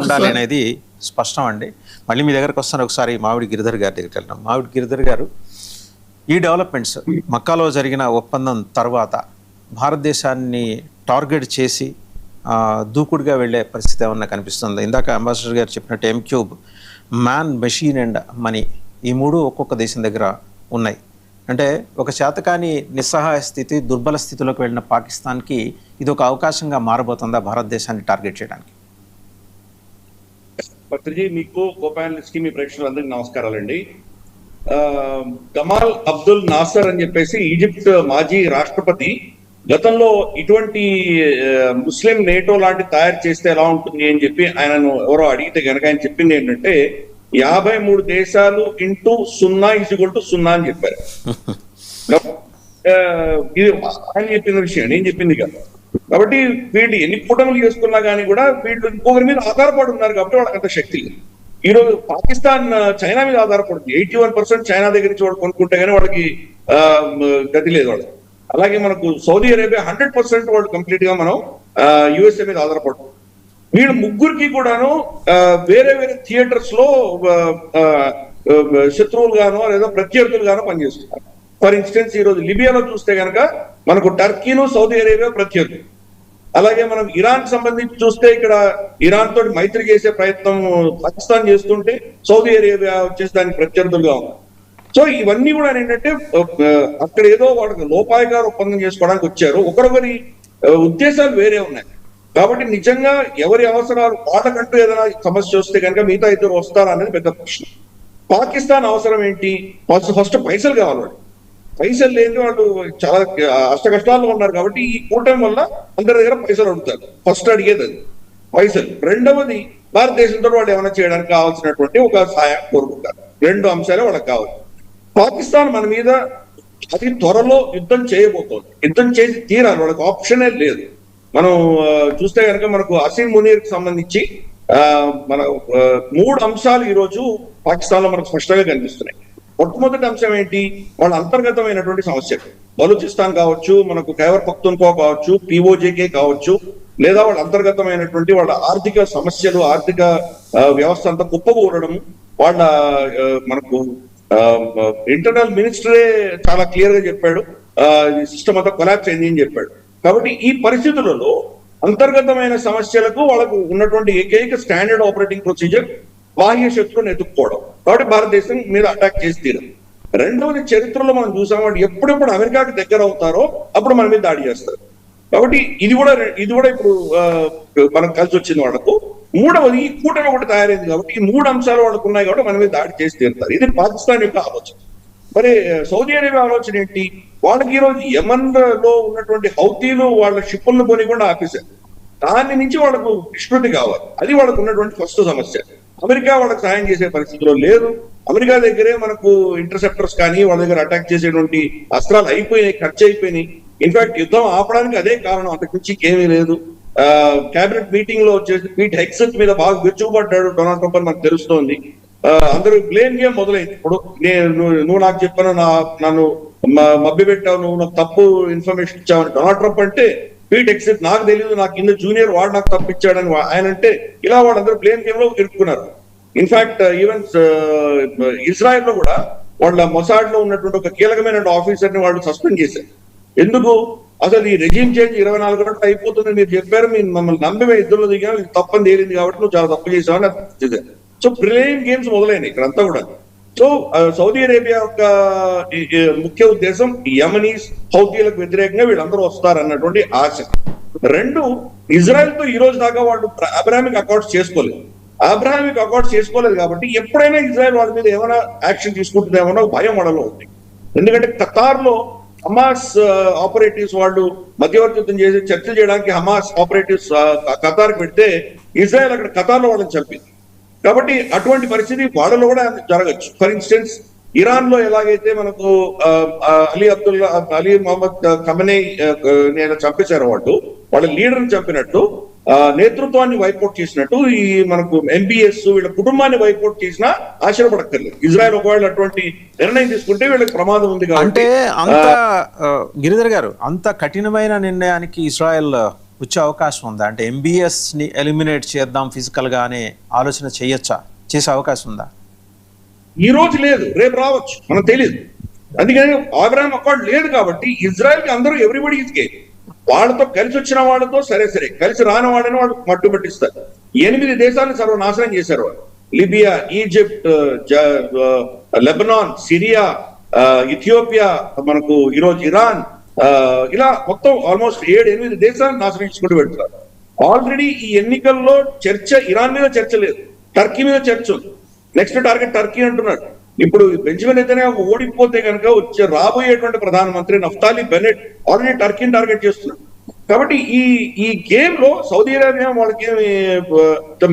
ఉండాలి అనేది స్పష్టం అండి. మళ్ళీ మీ దగ్గరకు వస్తాను. ఒకసారి మావిడి గిరిధర్ గారి దగ్గరికి వెళ్తాం. మావిడి గిరిధర్ గారు, ఈ డెవలప్మెంట్స్ మక్కాలో జరిగిన ఒప్పందం తర్వాత భారతదేశాన్ని టార్గెట్ చేసి దూకుడుగా వెళ్ళే పరిస్థితి ఏమన్నా కనిపిస్తుంది? ఇందాక అంబాసిడర్ గారు చెప్పినట్టు M3, man, machine and money, ఈ మూడు ఒక్కొక్క దేశం దగ్గర ఉన్నాయి. అంటే ఒక చేతకాని నిస్సహాయ స్థితి, దుర్బల స్థితిలోకి వెళ్ళిన పాకిస్తాన్కి ఇది ఒక అవకాశంగా మారబోతుందా భారతదేశాన్ని టార్గెట్ చేయడానికి? పత్రిజీ, మీకు కోపానలిస్ట్ కి మీ ప్రేక్షకులందరికీ నమస్కారాలండి. గమాల్ అబ్దుల్ నాసర్ అని చెప్పేసి ఈజిప్ట్ మాజీ రాష్ట్రపతి గతంలో ఇటువంటి ముస్లిం నేటో లాంటి తయారు చేస్తే ఎలా ఉంటుంది అని చెప్పి ఆయనను ఎవరో అడిగితే కనుక ఆయన చెప్పింది ఏంటంటే 53 దేశాలు ఇంటూ 0 అని చెప్పారు. ఇది ఆయన చెప్పిన విషయం, నేను చెప్పింది కాదు. కాబట్టి వీళ్ళు ఎన్ని కూటములు చేసుకున్నా కానీ కూడా వీళ్ళు ఇంకొకరి మీద ఆధారపడి ఉన్నారు కాబట్టి వాళ్ళకి అంత శక్తి లేదు. ఈ రోజు పాకిస్తాన్ చైనా మీద ఆధారపడుతుంది. 81% చైనా దగ్గర నుంచి వాళ్ళు కొనుక్కుంటే కానీ వాళ్ళకి గతి లేదు వాళ్ళకి. అలాగే మనకు సౌదీ అరేబియా 100% వాళ్ళు కంప్లీట్ గా మనం USA మీద ఆధారపడుతుంది. వీళ్ళు ముగ్గురికి కూడాను వేరే వేరే థియేటర్స్ లో శత్రువులుగానో లేదా ప్రత్యర్థులుగానో పనిచేస్తున్నారు. ఫర్ ఇన్స్టెన్స్ ఈ రోజు లిబియాలో చూస్తే కనుక మనకు టర్కీను సౌదీ అరేబియా ప్రత్యర్థులు. అలాగే మనం ఇరాన్ సంబంధించి చూస్తే ఇక్కడ ఇరాన్ తోటి మైత్రి చేసే ప్రయత్నం పాకిస్తాన్ చేస్తుంటే సౌదీ అరేబియా వచ్చేసి దానికి ప్రత్యర్థులుగా ఉంది. సో ఇవన్నీ కూడా ఏంటంటే అక్కడ ఏదో వాళ్ళకి లోపాయకార ఒప్పందం చేసుకోవడానికి వచ్చారు. ఒకరొకరి ఉద్దేశాలు వేరే ఉన్నాయి. కాబట్టి నిజంగా ఎవరి అవసరాలు వాళ్ళకంటూ ఏదైనా సమస్య వస్తే కనుక మిగతా ఇద్దరు వస్తారా అనేది పెద్ద ప్రశ్న. పాకిస్తాన్ అవసరం ఏంటి? ఫస్ట్ పైసలు కావాలి. వాళ్ళు పైసలు లేని వాళ్ళు చాలా అష్ట కష్టాల్లో ఉన్నారు. కాబట్టి ఈ కూటమి వల్ల అందరి దగ్గర పైసలు అడుగుతారు. ఫస్ట్ అడిగేది అది పైసలు. రెండవది భారతదేశంతో వాళ్ళు ఏమైనా చేయడానికి కావాల్సినటువంటి ఒక సహాయం కోరుకుంటారు. 2 అంశాలే వాళ్ళకి కావాలి. పాకిస్తాన్ మన మీద అతి త్వరలో యుద్ధం చేయబోతోంది. యుద్ధం చేసి తీరాలి, వాళ్ళకి ఆప్షనే లేదు. మనం చూస్తే కనుక మనకు అసీం మునీర్ కి సంబంధించి మన 3 అంశాలు ఈ రోజు పాకిస్తాన్ లో మనకు స్పష్టంగా కనిపిస్తున్నాయి. మొట్టమొదటి అంశం ఏంటి? వాళ్ళ అంతర్గతమైనటువంటి సమస్యలు. బలూచిస్తాన్ కావచ్చు, మనకు ఖైబర్ పఖ్తూన్ఖ్వా కావచ్చు, POJK కావచ్చు, లేదా వాళ్ళ అంతర్గతమైనటువంటి వాళ్ళ ఆర్థిక సమస్యలు, ఆర్థిక వ్యవస్థ అంతా కుప్పకూడడం. వాళ్ళ మనకు ఇంటర్నల్ మినిస్టరే చాలా క్లియర్ గా చెప్పాడు, సిస్టమ్ అంతా కొలాప్స్ అయింది అని చెప్పాడు. కాబట్టి ఈ పరిస్థితులలో అంతర్గతమైన సమస్యలకు వాళ్ళకు ఉన్నటువంటి ఏకైక స్టాండర్డ్ ఆపరేటింగ్ ప్రొసీజర్ బాహ్య శత్రువుని ఎదుర్కోవడం. కాబట్టి భారతదేశం మీద అటాక్ చేసి తీరదు. రెండవది, చరిత్రలో మనం చూసాం, వాళ్ళు ఎప్పుడెప్పుడు అమెరికాకి దగ్గర అవుతారో అప్పుడు మన మీద దాడి చేస్తారు. కాబట్టి ఇది కూడా ఇప్పుడు మనకు కలిసి వచ్చింది వాళ్ళకు. మూడవది, ఈ కూటమి ఒకటి తయారైంది కాబట్టి ఈ 3 అంశాలు వాళ్ళకు ఉన్నాయి కాబట్టి మన మీద దాడి చేసి తీరుతారు. ఇది పాకిస్తాన్ యొక్క ఆలోచన. మరి సౌదీ అరేబియా ఆలోచన ఏంటి? వాళ్ళకి ఈ రోజు యమన్ లో ఉన్నటువంటి హౌతీలు వాళ్ళ షిప్పులను కొనికుండా ఆపేశారు. దాని నుంచి వాళ్ళకు నిష్పత్తి కావాలి. అది వాళ్ళకు ఉన్నటువంటి ఫస్ట్ సమస్య. అమెరికా వాళ్ళకి సాయం చేసే పరిస్థితిలో లేదు. అమెరికా దగ్గరే మనకు ఇంటర్సెప్టర్స్ కానీ వాళ్ళ దగ్గర అటాక్ చేసేటువంటి అస్త్రాలు అయిపోయినాయి, ఖర్చు అయిపోయినాయి. ఇన్ఫాక్ట్ యుద్ధం ఆపడానికి అదే కారణం, అంతకు మించి ఏమీ లేదు. కేబినెట్ మీటింగ్ లో వచ్చేసి పీట్ హెగ్సెట్ మీద బాగా విరుచుకుపడ్డాడు డొనాల్డ్ ట్రంప్ అని మనకు తెలుస్తోంది. అందరూ బ్లేమ్ గేమ్ మొదలైంది. ఇప్పుడు నువ్వు నాకు చెప్పాను, నన్ను మభ్య పెట్టావు, నువ్వు నాకు తప్పు ఇన్ఫర్మేషన్ ఇచ్చావని డొనాల్డ్ ట్రంప్ అంటే, పీట్ హెగ్సెట్ నాకు తెలియదు, నాకు కింద జూనియర్ వాడు నాకు తప్పు ఇచ్చాడని ఆయన అంటే, ఇలా వాళ్ళందరూ బ్లేమ్ గేమ్ లో ఇరుక్కున్నారు. ఇన్ఫాక్ట్ ఈవెన్ ఇజ్రాయెల్ లో కూడా వాళ్ళ మొసాడ్ లో ఉన్నటువంటి ఒక కీలకమైన ఆఫీసర్ ని వాళ్ళు సస్పెండ్ చేశారు. ఎందుకు? అసలు ఈ రెజ్యూమ్ చేంజ్ 24 గంటలు అయిపోతుంది మీరు చెప్పారు, మీరు మమ్మల్ని నమ్మి ఇద్దరు దిగా తప్పని తేలింది కాబట్టి నువ్వు చాలా తప్పు చేసావని. సో బ్లేమ్ గేమ్స్ మొదలైనాయి ఇక్కడంతా కూడా. సో సౌదీ అరేబియా యొక్క ముఖ్య ఉద్దేశం యమనీస్, హౌతీలకు వ్యతిరేకంగా వీళ్ళందరూ వస్తారన్నటువంటి ఆశ. 2, ఇజ్రాయెల్ తో ఈ రోజు దాకా వాళ్ళు అబ్రాహామిక్ అకౌంట్స్ చేసుకోలేదు కాబట్టి ఎప్పుడైనా ఇజ్రాయెల్ వాళ్ళ మీద ఏమైనా యాక్షన్ తీసుకుంటుందేమో భయం వాళ్ళలో ఉంది. ఎందుకంటే ఖతార్ లో హమాస్ ఆపరేటివ్స్ వాళ్ళు మధ్యవర్తిత్వం చేసి చర్చలు చేయడానికి హమాస్ ఆపరేటివ్స్ ఖతార్ పెడితే ఇజ్రాయెల్ అక్కడ ఖతార్ లో వాళ్ళని చంపింది. కాబట్టి అటువంటి పరిస్థితి వాళ్ళలో కూడా జరగచ్చు. ఫర్ ఇన్స్టెన్స్ ఇరాన్ లో ఎలాగైతే మనకు అలీ మొహమ్మద్ ఖమేనీ చంపేశారు, వాళ్ళ లీడర్ని చంపినట్టు, నేతృత్వాన్ని వైపౌట్ చేసినట్టు ఈ మనకు MBS వీళ్ళ కుటుంబాన్ని వైపౌట్ చేసినా ఆశ్చర్యపడక్కర్లేదు. ఇజ్రాయెల్ ఒకవేళ అటువంటి నిర్ణయం తీసుకుంటే వీళ్ళకి ప్రమాదం ఉంది. అంటే అంత గిరిధర్ గారు, అంత కఠినమైన నిర్ణయానికి ఇజ్రాయెల్ వచ్చే అవకాశం ఉందా? అంటే ఎంబీఎస్ని ఎలిమినేట్ చేద్దాం ఫిజికల్గా అనే ఆలోచన చేయొచ్చా, చేసే అవకాశం ఉందా? ఈ రోజు లేదు, రేపు రావచ్చు, మనకు తెలియదు. అందుకని అబ్రహాం అకార్డ్ లేదు కాబట్టి ఇజ్రాయెల్కి అందరూ ఎవ్రీబడి ఈజ్ గేమ్. వాళ్ళతో కలిసి వచ్చిన వాళ్ళతో సరే, కలిసి రాని వాడని వాళ్ళు మట్టు పట్టిస్తారు. 8 దేశాలను సర్వనాశనం చేశారు వాళ్ళు. Libya, Egypt, Lebanon, Syria, Ethiopia, మనకు ఈరోజు ఇరాన్, ఇలా మొత్తం ఆల్మోస్ట్ 7-8 దేశాలను నాశనం చేసుకుంటూ పెడుతున్నారు. ఆల్రెడీ ఈ ఎన్నికల్లో చర్చ ఇరాన్ మీద చర్చ లేదు, టర్కీ మీద చర్చ ఉంది. నెక్స్ట్ టార్గెట్ టర్కీ అంటున్నారు. ఇప్పుడు బెంజమిన్ నెతన్యాహు ఓడిపోతే కనుక రాబోయేటువంటి ప్రధానమంత్రి నఫ్తాలి బెనెట్ ఆల్రెడీ టర్కీని టార్గెట్ చేస్తున్నారు. కాబట్టి ఈ గేమ్ లో సౌదీ అరేబియా వాళ్ళకి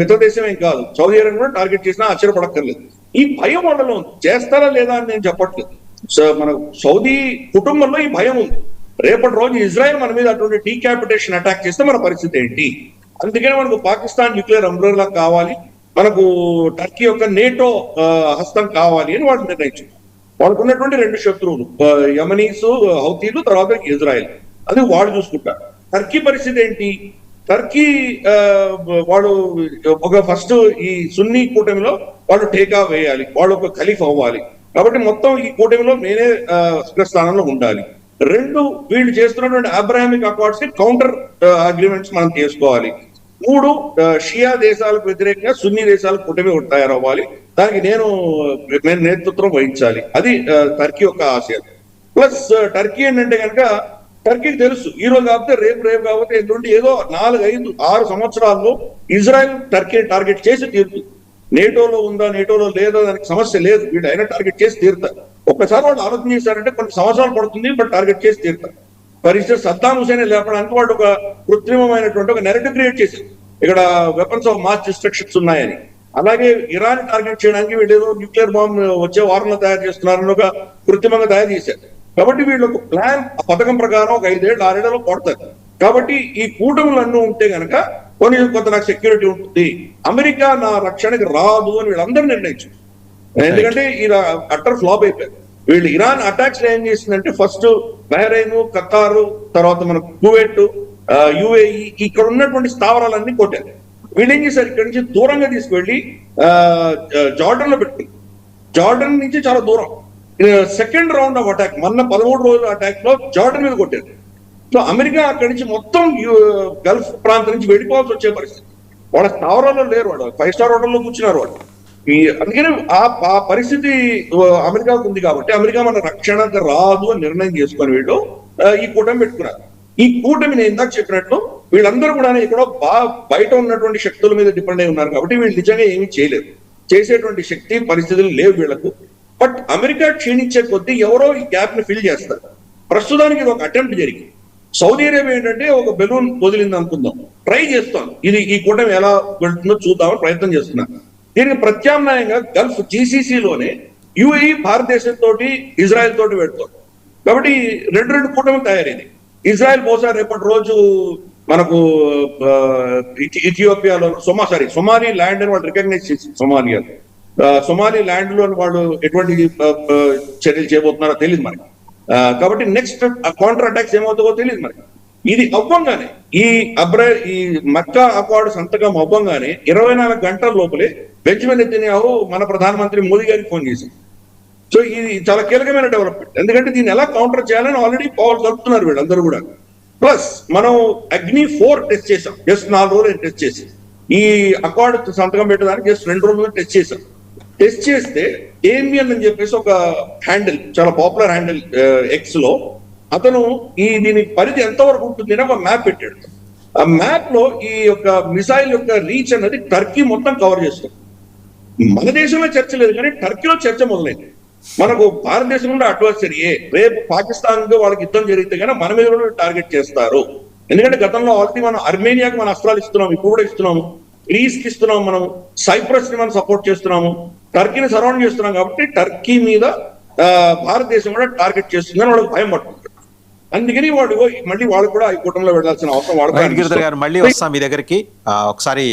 మిత్ర దేశం ఏం కాదు. సౌదీ అరేబియా కూడా టార్గెట్ చేసినా ఆశ్చర్యపడక్కర్లేదు. ఈ భయం వాళ్ళలో ఉంది, చేస్తారా లేదా అని నేను చెప్పట్లేదు. మన సౌదీ కుటుంబంలో ఈ భయం ఉంది. రేపటి రోజు ఇజ్రాయెల్ మన మీద అటువంటి డీక్యాపిటేషన్ అటాక్ చేస్తే మన పరిస్థితి ఏంటి? అందుకని మనకు పాకిస్తాన్ న్యూక్లియర్ అంబ్రెల్లా కావాలి, మనకు టర్కీ యొక్క నేటో హస్తం కావాలి అని వాళ్ళు నిర్ణయించారు. వాళ్ళకు ఉన్నటువంటి 2 శత్రువులు, యమనీస్, హౌతీలు, తర్వాత ఇజ్రాయెల్. అది వాళ్ళు చూసుకుంటారు. టర్కీ పరిస్థితి ఏంటి? టర్కీ వాళ్ళు ఒక ఫస్ట్ ఈ సున్నీ కూటమిలో వాళ్ళు టేకా వేయాలి, వాళ్ళు ఒక ఖలీఫ్ అవ్వాలి. కాబట్టి మొత్తం ఈ కూటమిలో నేనే స్థానంలో ఉండాలి. 2, వీళ్ళు చేస్తున్నటువంటి అబ్రాహామిక్ అకార్డ్స్ కి కౌంటర్ అగ్రిమెంట్స్ మనం చేసుకోవాలి. 3, షియా దేశాలకు వ్యతిరేకంగా సున్నీ దేశాలకు కూటమి తయారవ్వాలి. దానికి నేను నేతృత్వం వహించాలి. అది టర్కీ యొక్క ఆశయం. ప్లస్ టర్కీ ఏంటంటే కనుక టర్కీకి తెలుసు ఈ రోజు కాకపోతే రేపు కాకపోతే ఎటువంటి ఏదో 4, 5, 6 సంవత్సరాల్లో ఇజ్రాయెల్ టర్కీని టార్గెట్ చేసి తీరుతుంది. నేటోలో ఉందా, నేటోలో లేదా, దానికి సమస్య లేదు. వీళ్ళు అయినా టార్గెట్ చేసి తీరుతారు. ఒక్కసారి వాళ్ళు ఆలోచన చేశారంటే కొన్ని సంవత్సరాలు పడుతుంది, బట్ టార్గెట్ చేసి తీరుతారు. పరిస్థితి సద్దాం హుసేన్ లేపడానికి వాళ్ళు ఒక కృత్రిమమైనటువంటి ఒక నెరేటివ్ క్రియేట్ చేశారు, ఇక్కడ వెపన్స్ ఆఫ్ మాస్ డిస్ట్రక్షన్స్ ఉన్నాయని. అలాగే ఇరాన్ టార్గెట్ చేయడానికి వీళ్ళు ఏదో న్యూక్లియర్ బాంబ్ వచ్చే వారంలో తయారు చేస్తున్నారని ఒక కృత్రిమంగా తయారు చేశారు. కాబట్టి వీళ్ళు ఒక ప్లాన్, పథకం ప్రకారం ఒక 5 ఏళ్ళు 6 ఏళ్లలో కొడతారు. కాబట్టి ఈ కూటములు అన్నీ ఉంటే కనుక కొంత నాకు సెక్యూరిటీ ఉంటుంది, అమెరికా నా రక్షణకి రాదు అని వీళ్ళందరూ నిర్ణయించారు. ఎందుకంటే ఇలా అట్టర్ ఫ్లాప్ అయిపోయారు. వీళ్ళు ఇరాన్ అటాక్స్ ఏం చేసిందంటే ఫస్ట్ బహ్రెయిన్, ఖతారు, తర్వాత మన కువైట్, యుఏఈ, ఇక్కడ ఉన్నటువంటి స్థావరాలన్నీ కొట్టారు. వీళ్ళు ఏం చేశారు, ఇక్కడ నుంచి దూరంగా తీసుకువెళ్ళి జార్డన్ లో పెట్టుకుంది. జార్డన్ నుంచి చాలా దూరం. సెకండ్ రౌండ్ ఆఫ్ అటాక్ మొన్న 13 రోజుల అటాక్ లో జార్డన్ మీద కొట్టారు. సో అమెరికా అక్కడి నుంచి మొత్తం గల్ఫ్ ప్రాంతం నుంచి వెళ్ళిపోవాల్సి వచ్చే పరిస్థితి. వాళ్ళ స్థావరాల్లో లేరు, వాడు 5 స్టార్ హోటల్లో కూర్చున్నారు వాళ్ళు. అందుకని ఆ పరిస్థితి అమెరికాకు ఉంది. కాబట్టి అమెరికా మన రక్షణకు రాదు అని నిర్ణయం చేసుకొని వీళ్ళు ఈ కూటమి పెట్టుకున్నారు. ఈ కూటమి నేను ఇందాక చెప్పినట్లు వీళ్ళందరూ కూడా ఎక్కడో బయట ఉన్నటువంటి శక్తుల మీద డిపెండ్ అయి ఉన్నారు. కాబట్టి వీళ్ళు నిజంగా ఏమీ చేయలేరు, చేసేటువంటి శక్తి పరిస్థితులు లేవు వీళ్ళకు. బట్ అమెరికా క్షీణించే కొద్దీ ఎవరో ఈ గ్యాప్ ని ఫిల్ చేస్తారు. ప్రస్తుతానికి ఇది ఒక అటెంప్ట్ జరిగింది. సౌదీ అరేబియా ఏంటంటే ఒక బెలూన్ వదిలింది అనుకుందాం, ట్రై చేస్తాం, ఇది ఈ కూటమి ఎలా వెళ్తుందో చూద్దామని ప్రయత్నం చేస్తున్నారు. దీనికి ప్రత్యామ్నాయంగా గల్ఫ్ జీసీసీలోనే యుఏఈ భారతదేశంతో ఇజ్రాయెల్ తోటి పెడుతుంది. కాబట్టి 2 కూటమిలు తయారైంది. ఇజ్రాయెల్ బహుశా రేపటి రోజు మనకు ఇథియోపియాలో సొమాలి ల్యాండ్ అని వాళ్ళు రికగ్నైజ్ చేసింది. సొమాలి ల్యాండ్ లో వాళ్ళు ఎటువంటి చర్యలు చేయబోతున్నారో తెలియదు మనకి. కాబట్టి నెక్స్ట్ కౌంటర్ అటాక్స్ ఏమవుతుందో తెలియదు మనకి. ఇది అవ్వంగానే ఈ మక్కా అకార్డు సంతకం అవ్వంగానే 24 గంటల లోపలే బెంజమిన్ నెతన్యాహు మన ప్రధానమంత్రి మోదీ గారికి ఫోన్ చేసింది. సో ఇది చాలా కీలకమైన డెవలప్మెంట్. ఎందుకంటే దీన్ని ఎలా కౌంటర్ చేయాలని ఆల్రెడీ పవర్ జరుపుతున్నారు వీళ్ళందరూ కూడా. ప్లస్ మనం అగ్ని-4 టెస్ట్ చేసాం, జస్ట్ 4 రోజులు టెస్ట్ చేసి ఈ అకార్డు సంతకం పెట్టడానికి జస్ట్ 2 రోజులు టెస్ట్ చేసాం. టెస్ట్ చేస్తే ఏమియన్ అని చెప్పేసి ఒక హ్యాండిల్, చాలా పాపులర్ హ్యాండిల్ ఎక్స్ లో, అతను దీని పరిధి ఎంతవరకు ఉంటుంది అని ఒక మ్యాప్ పెట్టాడు. ఆ మ్యాప్ లో ఈ యొక్క మిసైల్ యొక్క రీచ్ అన్నది టర్కీ మొత్తం కవర్ చేస్తుంది. మన దేశంలో చర్చ లేదు కానీ టర్కీలో చర్చ మొదలైంది. మనకు భారతదేశం నుండి అడ్వర్సరీ రేపు పాకిస్తాన్ వాళ్ళకి యుద్ధం జరిగితే కానీ మన మీద కూడా టార్గెట్ చేస్తారు. ఎందుకంటే గతంలో ఆల్రెడీ మనం అర్మేనియాకి మన అస్త్రాలు ఇస్తున్నాము, ఇప్పుడు కూడా ఇస్తున్నాము, గ్రీస్ కి ఇస్తున్నాము, మనం సైప్రస్ ని మనం సపోర్ట్ చేస్తున్నాము, టర్కీని సరౌండ్ చేస్తున్నాం. కాబట్టి టర్కీ మీద భారతదేశం కూడా టార్గెట్ చేస్తుందని వాళ్ళకి భయం పడుతుంది. అందుకని వాడు మళ్ళీ వాళ్ళు కూడా ఈ కూటమిలో వెళ్ళాల్సిన అవసరం గారు. మళ్ళీ వస్తాం మీ దగ్గరికి. ఒకసారి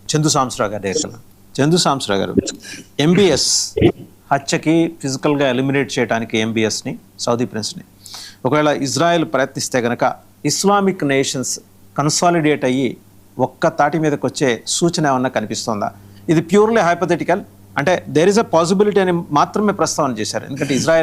చందు సాంబశివరావు గారి దగ్గర. చందు సాంబశివరావు గారు, ఎంబీఎస్ హత్యకి ఫిజికల్గా ఎలిమినేట్ చేయడానికి ఎంబీఎస్ని, సౌదీ ప్రిన్స్ని ఒకవేళ ఇజ్రాయెల్ ప్రయత్నిస్తే కనుక ఇస్లామిక్ నేషన్స్ కన్సాలిడేట్ అయ్యి ఒక్క తాటి మీదకి వచ్చే సూచన ఏమన్నా కనిపిస్తుందా? ఇది ప్యూర్లీ హైపోథెటికల్, అంటే దేర్ ఇస్ అ పాసిబిలిటీ అని మాత్రమే ప్రస్తావన చేశారు. ఎందుకంటే ఇజ్రాయెల్